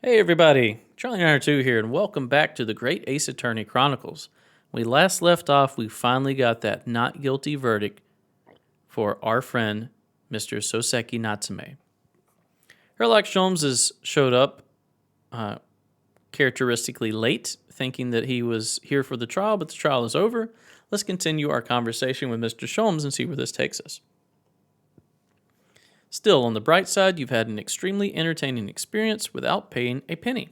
Hey everybody, Charlie 902 here, and welcome back to the Great Ace Attorney Chronicles. When we last left off, we finally got that not guilty verdict for our friend, Mr. Soseki Natsume. Sherlock Sholmes has showed up characteristically late, thinking that he was here for the trial, but the trial is over. Let's continue our conversation with Mr. Sholmes and see where this takes us. Still, on the bright side, you've had an extremely entertaining experience without paying a penny.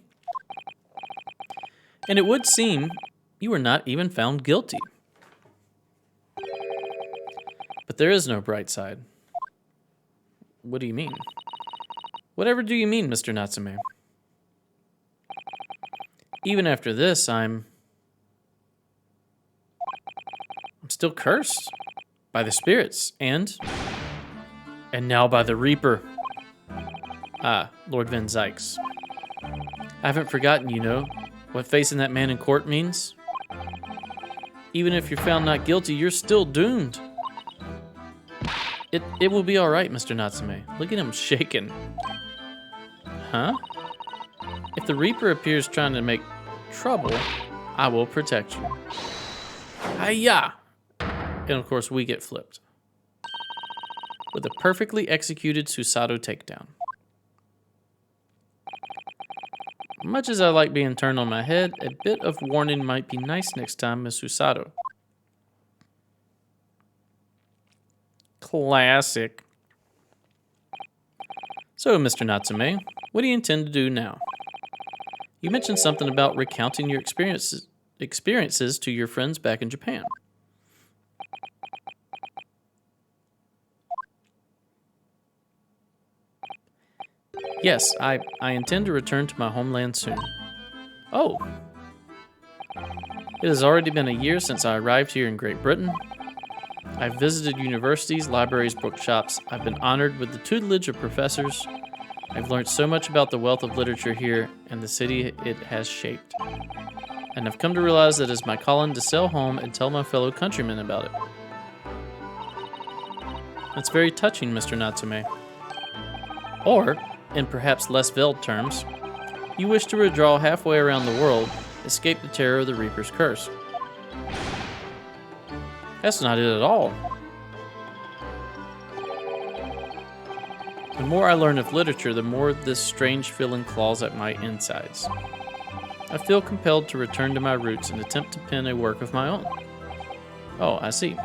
And it would seem you were not even found guilty. But there is no bright side. What do you mean? Whatever do you mean, Mr. Natsume? Even after this, I'm still cursed by the spirits and now by the Reaper. Ah, Lord Van Zykes. I haven't forgotten, what facing that man in court means. Even if you're found not guilty, you're still doomed. It will be all right, Mr. Natsume. Look at him shaking. Huh? If the Reaper appears trying to make trouble, I will protect you. Hi-ya! And of course, we get flipped with a perfectly executed Susato takedown. Much as I like being turned on my head, a bit of warning might be nice next time, Miss Susato. Classic. So, Mr. Natsume, what do you intend to do now? You mentioned something about recounting your experiences to your friends back in Japan. Yes, I intend to return to my homeland soon. Oh. It has already been a year since I arrived here in Great Britain. I've visited universities, libraries, bookshops. I've been honored with the tutelage of professors. I've learned so much about the wealth of literature here and the city it has shaped. And I've come to realize that it's my calling to sail home and tell my fellow countrymen about it. It's very touching, Mr. Natsume. Or, in perhaps less veiled terms, you wish to withdraw halfway around the world, escape the terror of the Reaper's curse. That's not it at all. The more I learn of literature, the more this strange feeling claws at my insides. I feel compelled to return to my roots and attempt to pen a work of my own. Oh, I see.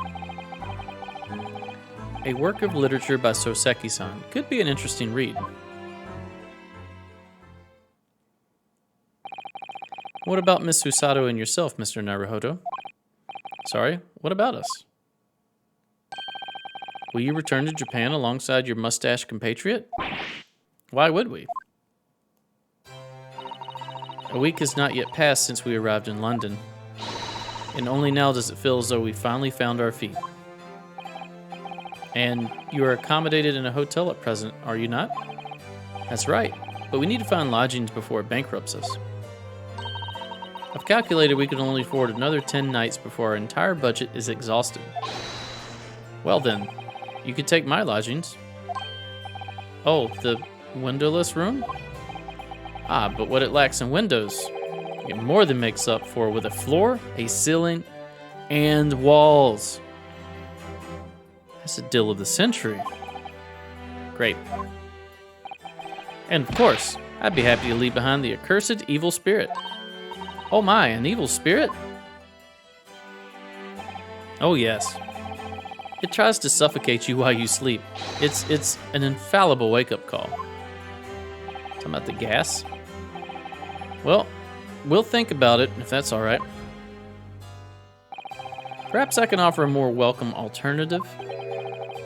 A work of literature by Soseki-san could be an interesting read. What about Miss Susato and yourself, Mr. Naruhodo? Sorry, what about us? Will you return to Japan alongside your mustache compatriot? Why would we? A week has not yet passed since we arrived in London, and only now does it feel as though we finally found our feet. And you are accommodated in a hotel at present, are you not? That's right, but we need to find lodgings before it bankrupts us. I've calculated we can only afford another 10 nights before our entire budget is exhausted. Well then, you could take my lodgings. Oh, the windowless room? Ah, but what it lacks in windows, it more than makes up for with a floor, a ceiling, and walls. That's a deal of the century. Great. And of course, I'd be happy to leave behind the accursed evil spirit. Oh my, an evil spirit? Oh yes. It tries to suffocate you while you sleep. It's an infallible wake-up call. Talking about the gas? Well, we'll think about it, if that's all right. Perhaps I can offer a more welcome alternative.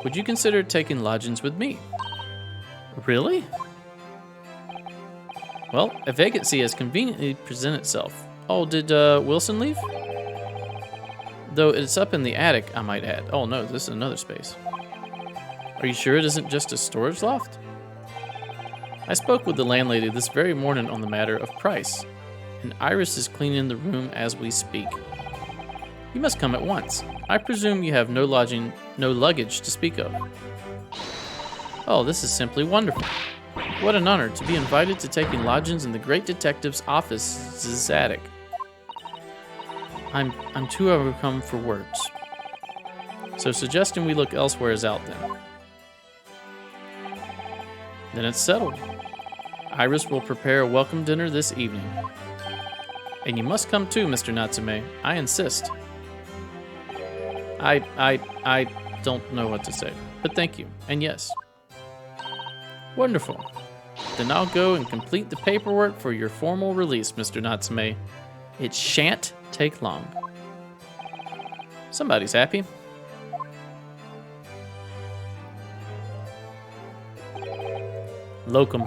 Would you consider taking lodgings with me? Really? Well, a vacancy has conveniently presented itself. Oh, did Wilson leave? Though it's up in the attic, I might add. Oh no, this is another space. Are you sure it isn't just a storage loft? I spoke with the landlady this very morning on the matter of price, and Iris is cleaning the room as we speak. You must come at once. I presume you have no luggage to speak of. Oh, this is simply wonderful. What an honor to be invited to taking lodgings in the great detective's office's attic. I'm too overcome for words. So suggesting we look elsewhere is out then. Then it's settled. Iris will prepare a welcome dinner this evening. And you must come too, Mr. Natsume. I insist. I don't know what to say, but thank you, and yes. Wonderful. Then I'll go and complete the paperwork for your formal release, Mr. Natsume. It shan't take long. Somebody's happy. Locum.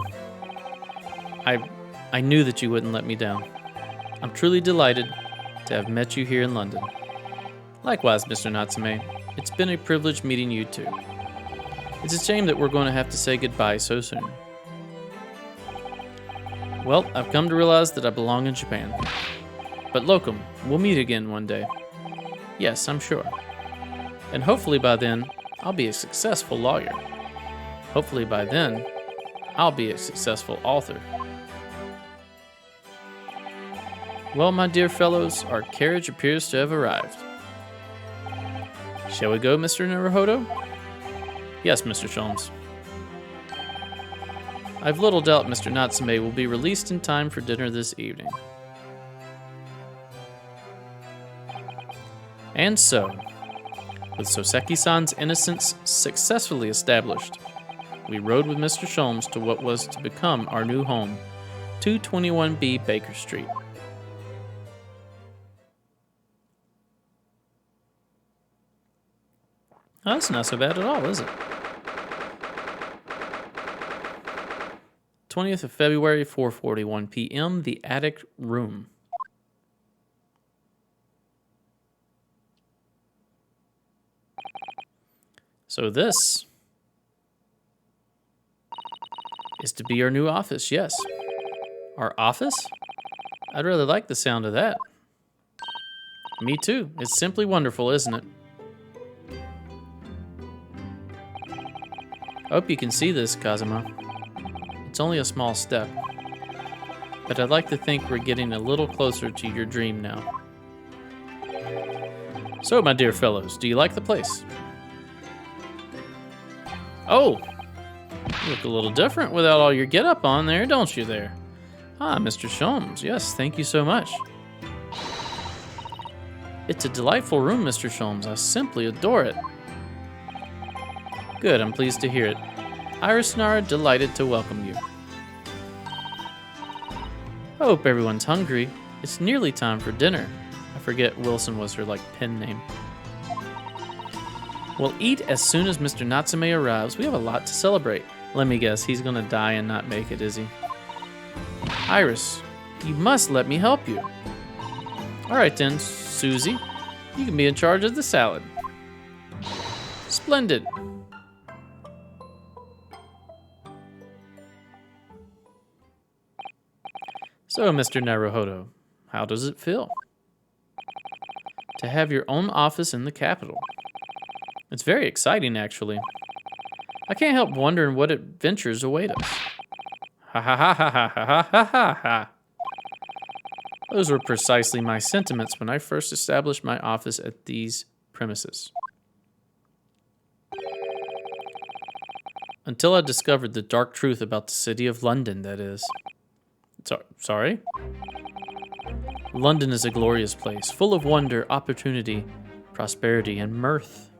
I knew that you wouldn't let me down. I'm truly delighted to have met you here in London. Likewise, Mr. Natsume. It's been a privilege meeting you too. It's a shame that we're going to have to say goodbye so soon. Well, I've come to realize that I belong in Japan. But Locum, we'll meet again one day. Yes, I'm sure. And hopefully by then, I'll be a successful lawyer. Hopefully by then, I'll be a successful author. Well, my dear fellows, our carriage appears to have arrived. Shall we go, Mr. Naruhodo? Yes, Mr. Sholmes. I've little doubt Mr. Natsume will be released in time for dinner this evening. And so, with Soseki-san's innocence successfully established, we rode with Mr. Sholmes to what was to become our new home, 221B Baker Street. Oh, that's not so bad at all, is it? 20th of February, 4:41 p.m., the attic room. So this is to be our new office, yes. Our office? I'd really like the sound of that. Me too. It's simply wonderful, isn't it? I hope you can see this, Kazuma. It's only a small step. But I'd like to think we're getting a little closer to your dream now. So, my dear fellows, do you like the place? Oh! You look a little different without all your get-up on there, don't you there? Ah, Mr. Sholmes, yes, thank you so much. It's a delightful room, Mr. Sholmes. I simply adore it. Good, I'm pleased to hear it. Iris and I are delighted to welcome you. I hope everyone's hungry. It's nearly time for dinner. I forget Wilson was her, pen name. We'll eat as soon as Mr. Natsume arrives. We have a lot to celebrate. Let me guess, he's gonna die and not make it, is he? Iris, you must let me help you. All right then, Susie, you can be in charge of the salad. Splendid. So, Mr. Naruhodo, how does it feel to have your own office in the capital? It's very exciting, actually. I can't help wondering what adventures await us. Ha ha ha ha ha ha ha ha ha. Those were precisely my sentiments when I first established my office at these premises. Until I discovered the dark truth about the city of London, that is. Sorry? London is a glorious place, full of wonder, opportunity, prosperity, and mirth.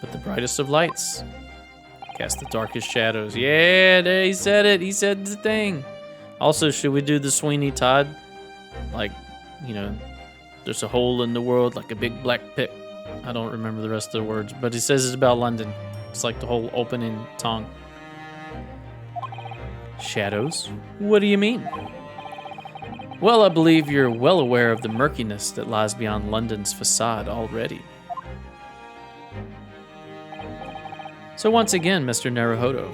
But the brightest of lights cast the darkest shadows. Yeah, there, he said it. He said the thing. Also, should we do the Sweeney Todd? There's a hole in the world like a big black pit. I don't remember the rest of the words, but he says it's about London. It's like the whole opening tongue. Shadows? What do you mean? Well, I believe you're well aware of the murkiness that lies beyond London's facade already. So once again, Mr. Naruhodo.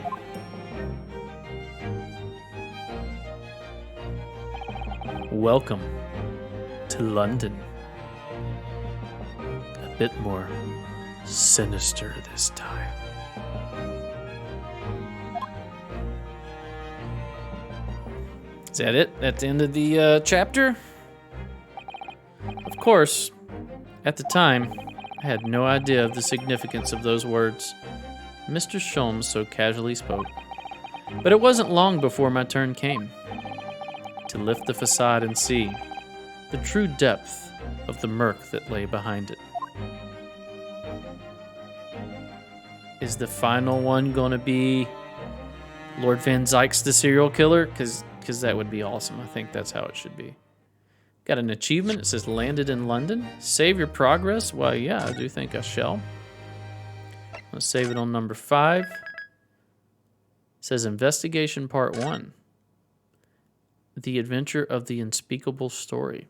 Welcome to London. A bit more sinister this time. Is that it? At the end of the chapter? Of course, at the time, I had no idea of the significance of those words Mr. Sholmes so casually spoke. But it wasn't long before my turn came to lift the facade and see the true depth of the murk that lay behind it. Is the final one going to be Lord Van Zyk's the serial killer? Because that would be awesome. I think that's how it should be. Got an achievement. It says landed in London. Save your progress. Well, yeah, I do think I shall. Let's save it on number 5. It says investigation part 1. The adventure of the unspeakable story.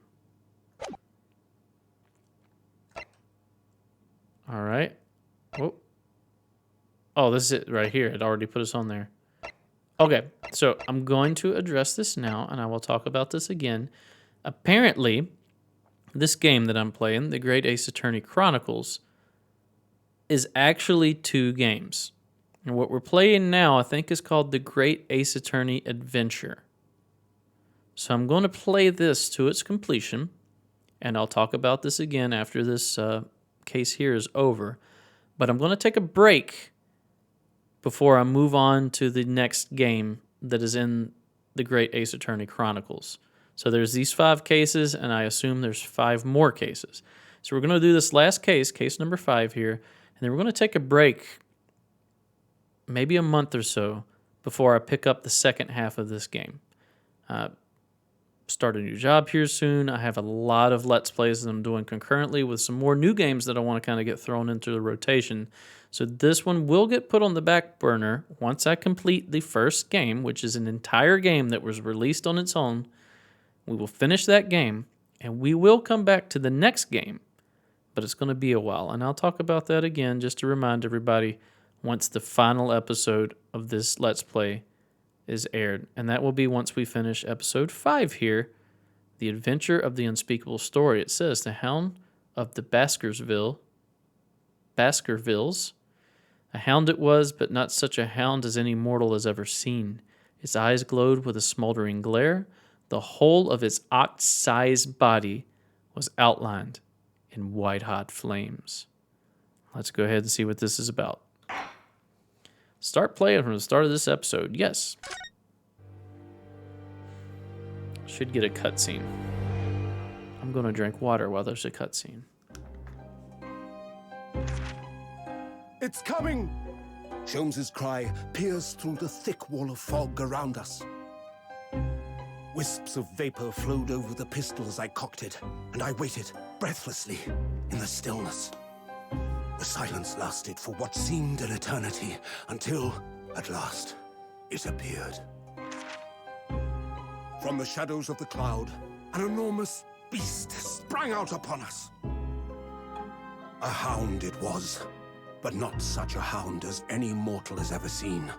All right. Oh, this is it right here. It already put us on there. Okay, so I'm going to address this now, and I will talk about this again. Apparently, this game that I'm playing, The Great Ace Attorney Chronicles, is actually 2 games. And what we're playing now, I think, is called The Great Ace Attorney Adventure. So I'm going to play this to its completion, and I'll talk about this again after this case here is over. But I'm going to take a break before I move on to the next game that is in The Great Ace Attorney Chronicles. So there's these 5 cases, and I assume there's 5 more cases. So we're going to do this last case, case number 5 here, and then we're going to take a break, maybe a month or so, before I pick up the second half of this game. Start a new job here soon. I have a lot of Let's Plays that I'm doing concurrently with some more new games that I want to kind of get thrown into the rotation. So this one will get put on the back burner once I complete the first game, which is an entire game that was released on its own. We will finish that game, and we will come back to the next game, but it's going to be a while. And I'll talk about that again just to remind everybody once the final episode of this Let's Play is aired. And that will be once we finish episode 5 here, The Adventure of the Unspeakable Story. It says, the Hound of the Baskervilles. A hound it was, but not such a hound as any mortal has ever seen. Its eyes glowed with a smoldering glare. The whole of its ox-sized body was outlined in white-hot flames. Let's go ahead and see what this is about. Start playing from the start of this episode. Yes. Should get a cutscene. I'm going to drink water while there's a cutscene. It's coming! Sholmes's cry pierced through the thick wall of fog around us. Wisps of vapor flowed over the pistol as I cocked it, and I waited breathlessly in the stillness. The silence lasted for what seemed an eternity, until, at last, it appeared. From the shadows of the cloud, an enormous beast sprang out upon us. A hound it was, but not such a hound as any mortal has ever seen.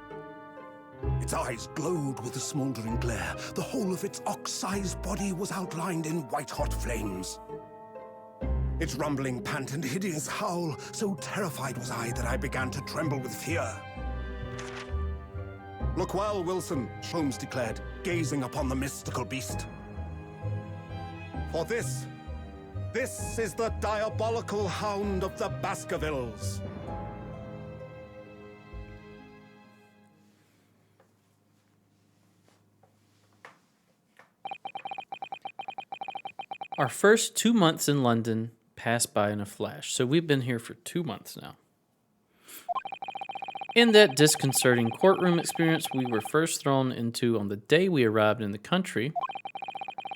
Its eyes glowed with a smoldering glare. The whole of its ox-sized body was outlined in white-hot flames. Its rumbling pant and hideous howl, so terrified was I that I began to tremble with fear. "Look well, Wilson," Sholmes declared, gazing upon the mystical beast. "For this is the diabolical Hound of the Baskervilles." Our first 2 months in London passed by in a flash, so we've been here for 2 months now. In that disconcerting courtroom experience we were first thrown into on the day we arrived in the country,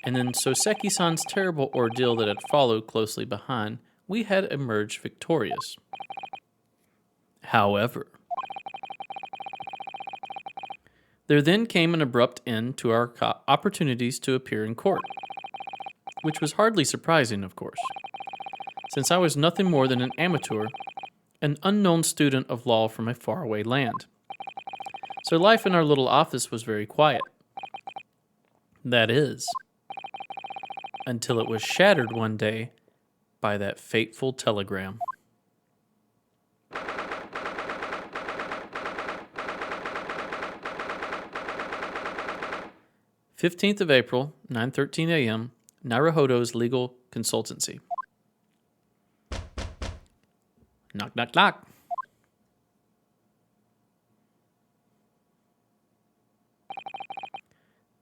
and then Soseki-san's terrible ordeal that had followed closely behind, we had emerged victorious. However, there then came an abrupt end to our opportunities to appear in court, which was hardly surprising, of course, since I was nothing more than an amateur, an unknown student of law from a faraway land. So life in our little office was very quiet. That is, until it was shattered one day by that fateful telegram. 15th of April, 9:13 a.m., Naruhodo's Legal Consultancy. Knock, knock, knock.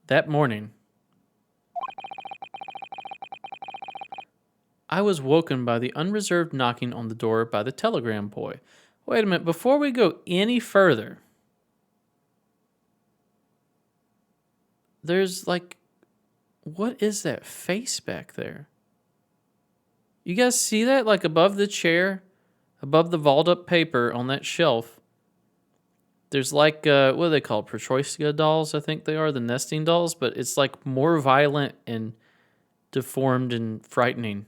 That morning, I was woken by the unreserved knocking on the door by the telegram boy. Wait a minute, before we go any further, there's like, what is that face back there? You guys see that? Like above the chair, above the vault up paper on that shelf, there's like, what are they called? Petroika dolls, I think they are, the nesting dolls, but it's like more violent and deformed and frightening.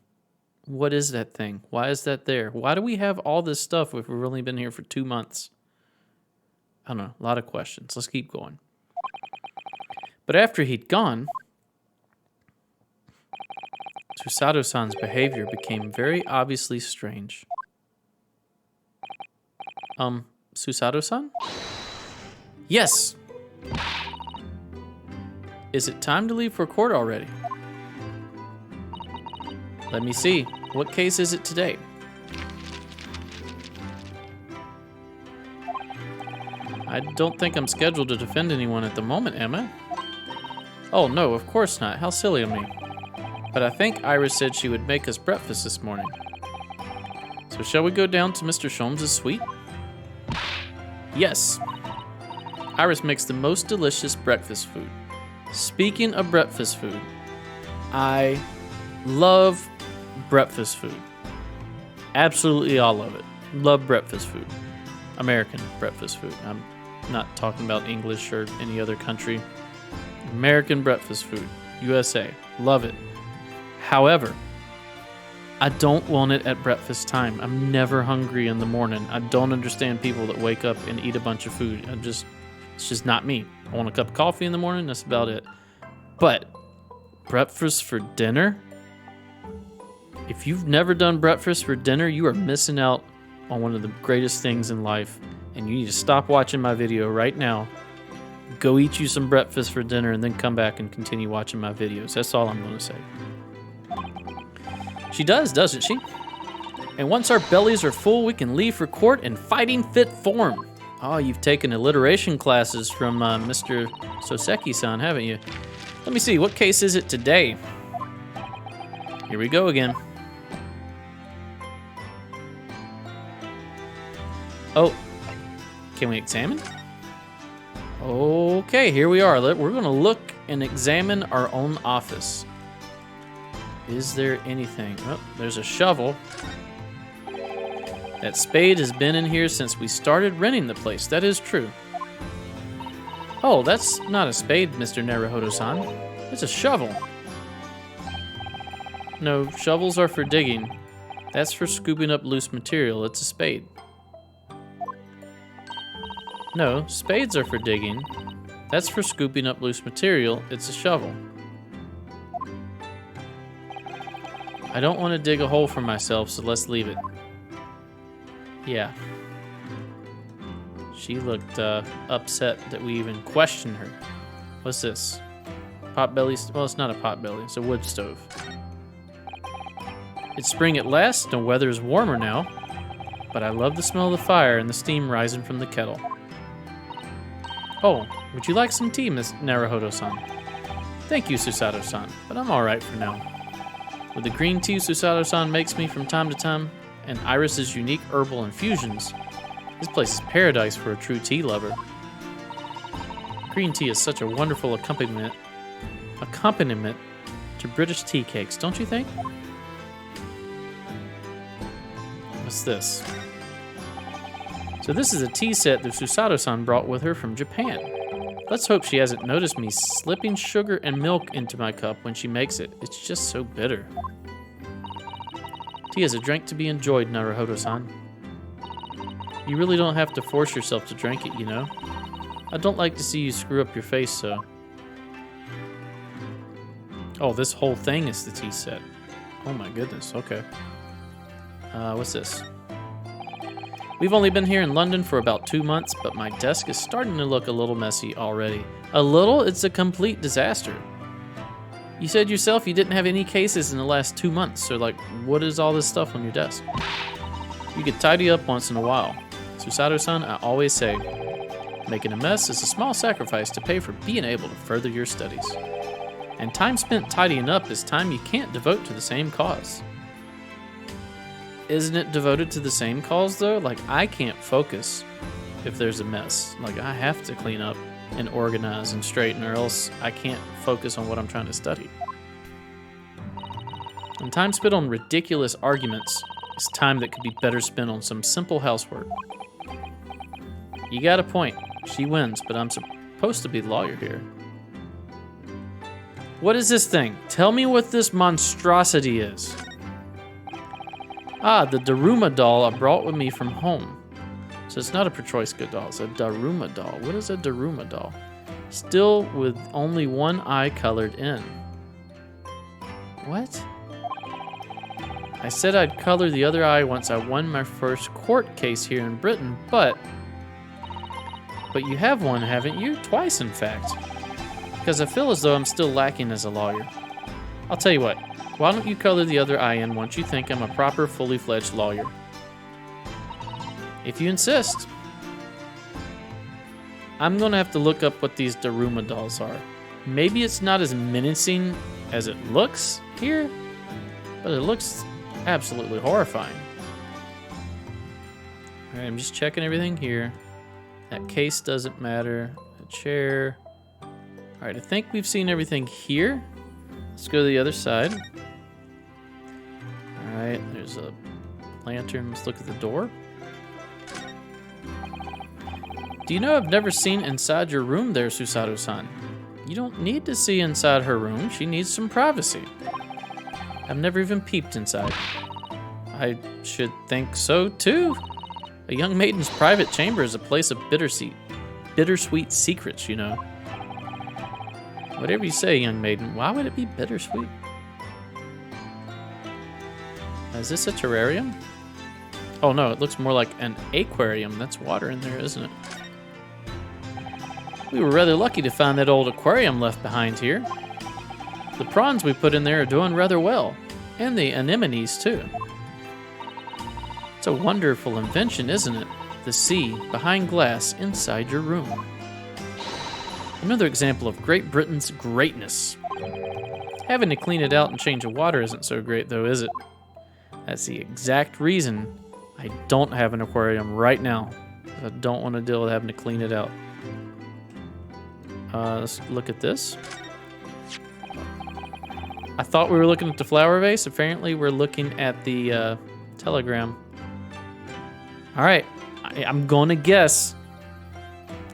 What is that thing? Why is that there? Why do we have all this stuff if we've only been here for 2 months? I don't know. A lot of questions. Let's keep going. But after he'd gone, Susato-san's behavior became very obviously strange. Susato-san? Yes! Is it time to leave for court already? Let me see. What case is it today? I don't think I'm scheduled to defend anyone at the moment, am I? Oh, no, of course not. How silly of me. But I think Iris said she would make us breakfast this morning. So shall we go down to Mr. Sholmes' suite? Yes. Iris makes the most delicious breakfast food. Speaking of breakfast food, I love breakfast food. Absolutely all of it. Love breakfast food. American breakfast food. I'm not talking about English or any other country. American breakfast food. USA. Love it. However, I don't want it at breakfast time. I'm never hungry in the morning. I don't understand people that wake up and eat a bunch of food. It's just not me. I want a cup of coffee in the morning. That's about it. But breakfast for dinner? If you've never done breakfast for dinner, you are missing out on one of the greatest things in life. And you need to stop watching my video right now. Go eat you some breakfast for dinner and then come back and continue watching my videos. That's all I'm going to say. She does, doesn't she? And once our bellies are full, we can leave for court in fighting fit form. Oh, you've taken alliteration classes from Mr. Soseki-san, haven't you? Let me see, what case is it today? Here we go again. Oh, can we examine? Okay, here we are. We're going to look and examine our own office. Is there anything? Oh, there's a shovel. That spade has been in here since we started renting the place. That is true. Oh, that's not a spade, Mr. Naruhodo-san. It's a shovel. No, shovels are for digging. That's for scooping up loose material. It's a spade. No, spades are for digging. That's for scooping up loose material. It's a shovel. I don't want to dig a hole for myself, so let's leave it. Yeah. She looked upset that we even questioned her. What's this? Potbelly? Well, it's not a potbelly. It's a wood stove. It's spring at last, and weather is warmer now. But I love the smell of the fire and the steam rising from the kettle. Oh, would you like some tea, Miss Naruhodo-san? Thank you, Susato-san, but I'm alright for now. With the green tea Susato-san makes me from time to time, and Iris's unique herbal infusions, this place is paradise for a true tea lover. Green tea is such a wonderful accompaniment to British tea cakes, don't you think? What's this? So this is a tea set that Susato-san brought with her from Japan. Let's hope she hasn't noticed me slipping sugar and milk into my cup when she makes it. It's just so bitter. Tea is a drink to be enjoyed, Naruhodo-san. You really don't have to force yourself to drink it, you know? I don't like to see you screw up your face, so... Oh, this whole thing is the tea set. Oh my goodness, okay. What's this? We've only been here in London for about 2 months, but my desk is starting to look a little messy already. A little? It's a complete disaster. You said yourself you didn't have any cases in the last 2 months, so like, what is all this stuff on your desk? You could tidy up once in a while. Susato-san, I always say, making a mess is a small sacrifice to pay for being able to further your studies. And time spent tidying up is time you can't devote to the same cause. Isn't it devoted to the same cause though? Like, I can't focus if there's a mess. Like, I have to clean up and organize and straighten, or else I can't focus on what I'm trying to study. And time spent on ridiculous arguments is time that could be better spent on some simple housework. You got a point. She wins, but I'm supposed to be the lawyer here. What is this thing? Tell me what this monstrosity is. Ah, the Daruma doll I brought with me from home. So it's not a Protroyska doll, it's a Daruma doll. What is a Daruma doll? Still with only one eye colored in. What? I said I'd color the other eye once I won my first court case here in Britain, but you have one, haven't you? Twice, in fact. Because I feel as though I'm still lacking as a lawyer. I'll tell you what, why don't you color the other eye in once you think I'm a proper, fully fledged lawyer? If you insist. I'm gonna have to look up what these Daruma dolls are. Maybe it's not as menacing as it looks here, but it looks absolutely horrifying. Alright, I'm just checking everything here. That case doesn't matter. A chair. Alright, I think we've seen everything here. Let's go to the other side. Alright, there's a lantern. Let's look at the door. Do you know I've never seen inside your room there, Susato-san? You don't need to see inside her room. She needs some privacy. I've never even peeped inside. I should think so, too. A young maiden's private chamber is a place of bittersweet secrets, you know. Whatever you say, young maiden. Why would it be bittersweet? Is this a terrarium? Oh no, it looks more like an aquarium. That's water in there, isn't it? We were rather lucky to find that old aquarium left behind here. The prawns we put in there are doing rather well, and the anemones too. It's a wonderful invention, isn't it? The sea behind glass inside your room. Another example of Great Britain's greatness. Having to clean it out and change the water isn't so great though, is it? That's the exact reason I don't have an aquarium right now. I don't want to deal with having to clean it out. Let's look at this. I thought we were looking at the flower vase. Apparently we're looking at the telegram. All right, I'm gonna guess.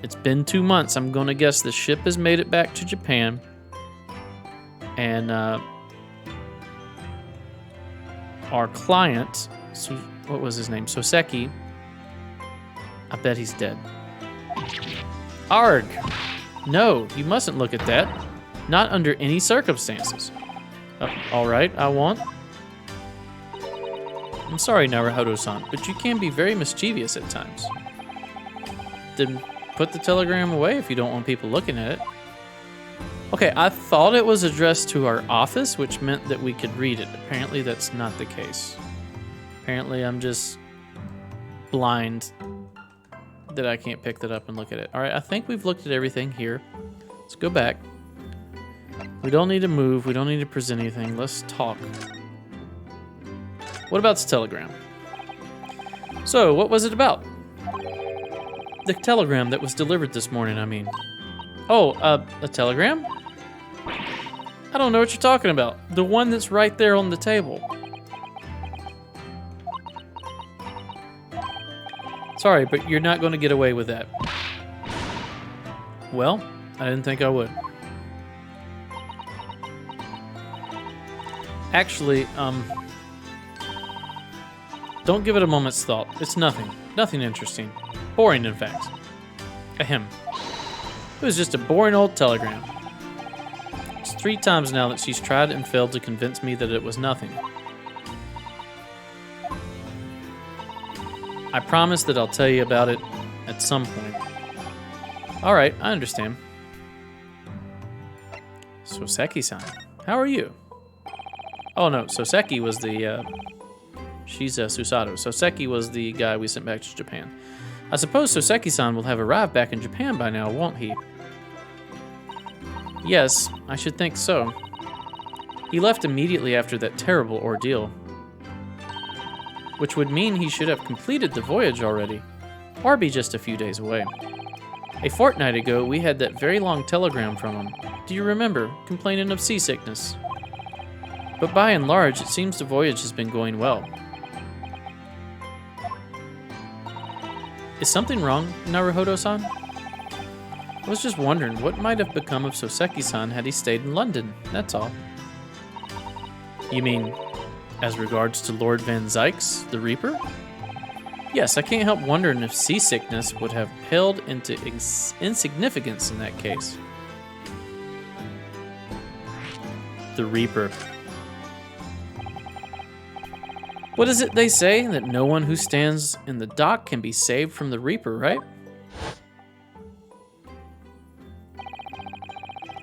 It's been 2 months. I'm gonna guess the ship has made it back to Japan. And our client, what was his name? Soseki. I bet he's dead. Arg! No, you mustn't look at that. Not under any circumstances. All right, I won't. I'm sorry, Naruhodo-san, but you can be very mischievous at times. Then put the telegram away if you don't want people looking at it. Okay, I thought it was addressed to our office, which meant that we could read it. Apparently that's not the case. Apparently I'm just blind that I can't pick that up and look at it. All right, I think we've looked at everything here. Let's go back. We don't need to move. We don't need to present anything. Let's talk. What about this telegram? So, what was it about? The telegram that was delivered this morning, I mean. Oh, a telegram? I don't know what you're talking about. The one that's right there on the table. Sorry, but you're not going to get away with that. Well, I didn't think I would. Actually, don't give it a moment's thought. It's nothing. Nothing interesting. Boring, in fact. Ahem. It was just a boring old telegram. It's 3 times now that she's tried and failed to convince me that it was nothing. I promise that I'll tell you about it at some point. Alright, I understand. Soseki-san, how are you? Oh no, Soseki was the, she's Susato. Soseki was the guy we sent back to Japan. I suppose Soseki-san will have arrived back in Japan by now, won't he? Yes, I should think so. He left immediately after that terrible ordeal. Which would mean he should have completed the voyage already, or be just a few days away. A fortnight ago, we had that very long telegram from him. Do you remember, complaining of seasickness? But by and large, it seems the voyage has been going well. Is something wrong, Naruhodo-san? I was just wondering what might have become of Soseki-san had he stayed in London, that's all. You mean, as regards to Lord Van Zykes, the Reaper? Yes, I can't help wondering if seasickness would have paled into insignificance in that case. The Reaper. What is it they say? That no one who stands in the dock can be saved from the Reaper, right?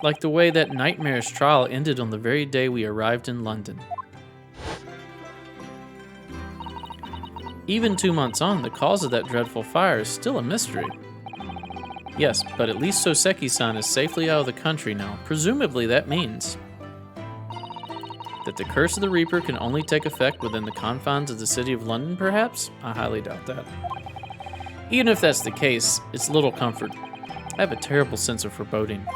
Like the way that nightmarish trial ended on the very day we arrived in London. Even 2 months on, the cause of that dreadful fire is still a mystery. Yes, but at least Soseki-san is safely out of the country now. Presumably that means that the curse of the Reaper can only take effect within the confines of the city of London, perhaps? I highly doubt that. Even if that's the case, it's little comfort. I have a terrible sense of foreboding.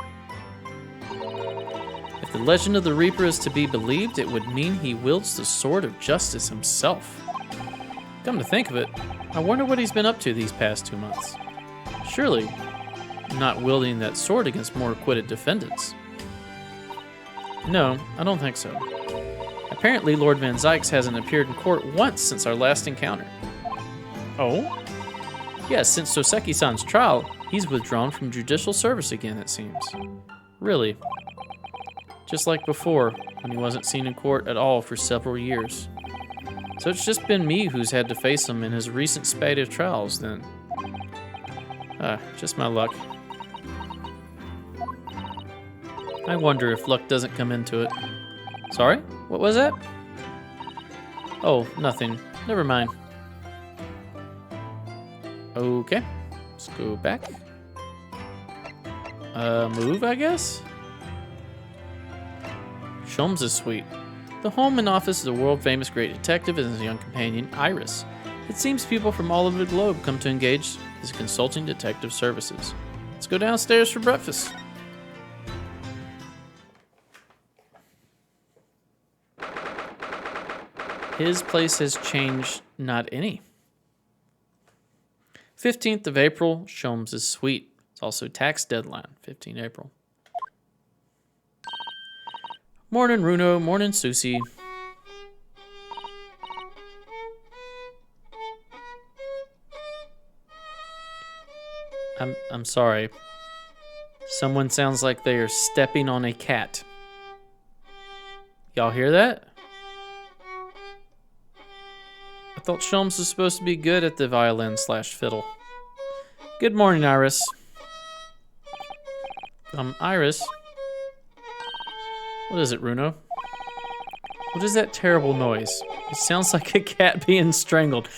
If the legend of the Reaper is to be believed, it would mean he wields the sword of justice himself. Come to think of it, I wonder what he's been up to these past 2 months. Surely, not wielding that sword against more acquitted defendants. No, I don't think so. Apparently, Lord Van Zykes hasn't appeared in court once since our last encounter. Oh? Yes, since Soseki-san's trial, he's withdrawn from judicial service again, it seems. Really. Just like before, when he wasn't seen in court at all for several years. So it's just been me who's had to face him in his recent spate of trials, then. Just my luck. I wonder if luck doesn't come into it. Sorry? What was that? Oh, nothing. Never mind. Okay. Let's go back. Move, I guess? Sholmes' suite. The home and office of the world-famous great detective and his young companion, Iris. It seems people from all over the globe come to engage his consulting detective services. Let's go downstairs for breakfast. His place has changed not any. 15th of April, Sholmes' suite. It's also tax deadline, 15 April. Morning, Runo. Morning, Susie. I'm sorry. Someone sounds like they are stepping on a cat. Y'all hear that? I thought Sholmes was supposed to be good at the violin/fiddle. Good morning, Iris. Iris? What is it, Runo? What is that terrible noise? It sounds like a cat being strangled.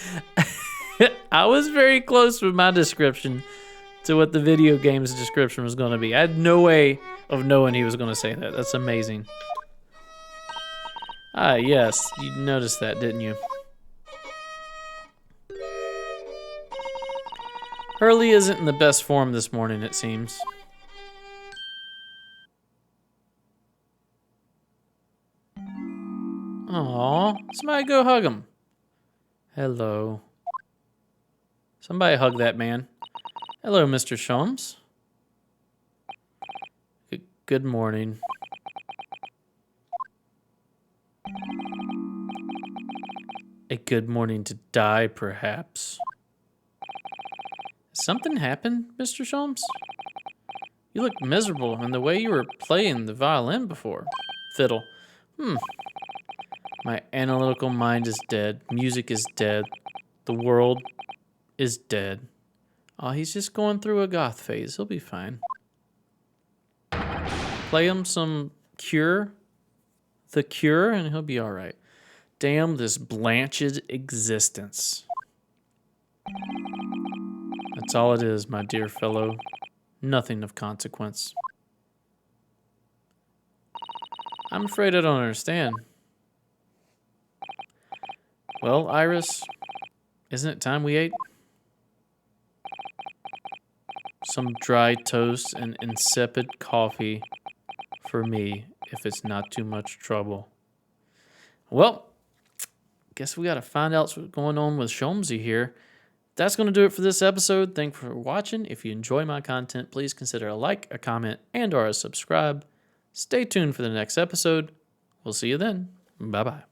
I was very close with my description to what the video game's description was going to be. I had no way of knowing he was going to say that. That's amazing. Ah, yes. You noticed that, didn't you? Hurley isn't in the best form this morning, it seems. Aw, somebody go hug him. Hello. Somebody hug that man. Hello, Mr. Sholmes. Good morning. A good morning to die, perhaps. Has something happened, Mr. Sholmes? You look miserable, and the way you were playing the violin before. Fiddle. My analytical mind is dead. Music is dead. The world is dead. Oh, he's just going through a goth phase. He'll be fine. Play him some Cure. The Cure, and he'll be all right. Damn this blanched existence. That's all it is, my dear fellow. Nothing of consequence. I'm afraid I don't understand. Well, Iris, isn't it time we ate? Some dry toast and insipid coffee for me, if it's not too much trouble. Well, guess we got to find out what's going on with Sholmesy here. That's going to do it for this episode. Thanks for watching. If you enjoy my content, please consider a like, a comment, and or a subscribe. Stay tuned for the next episode. We'll see you then. Bye-bye.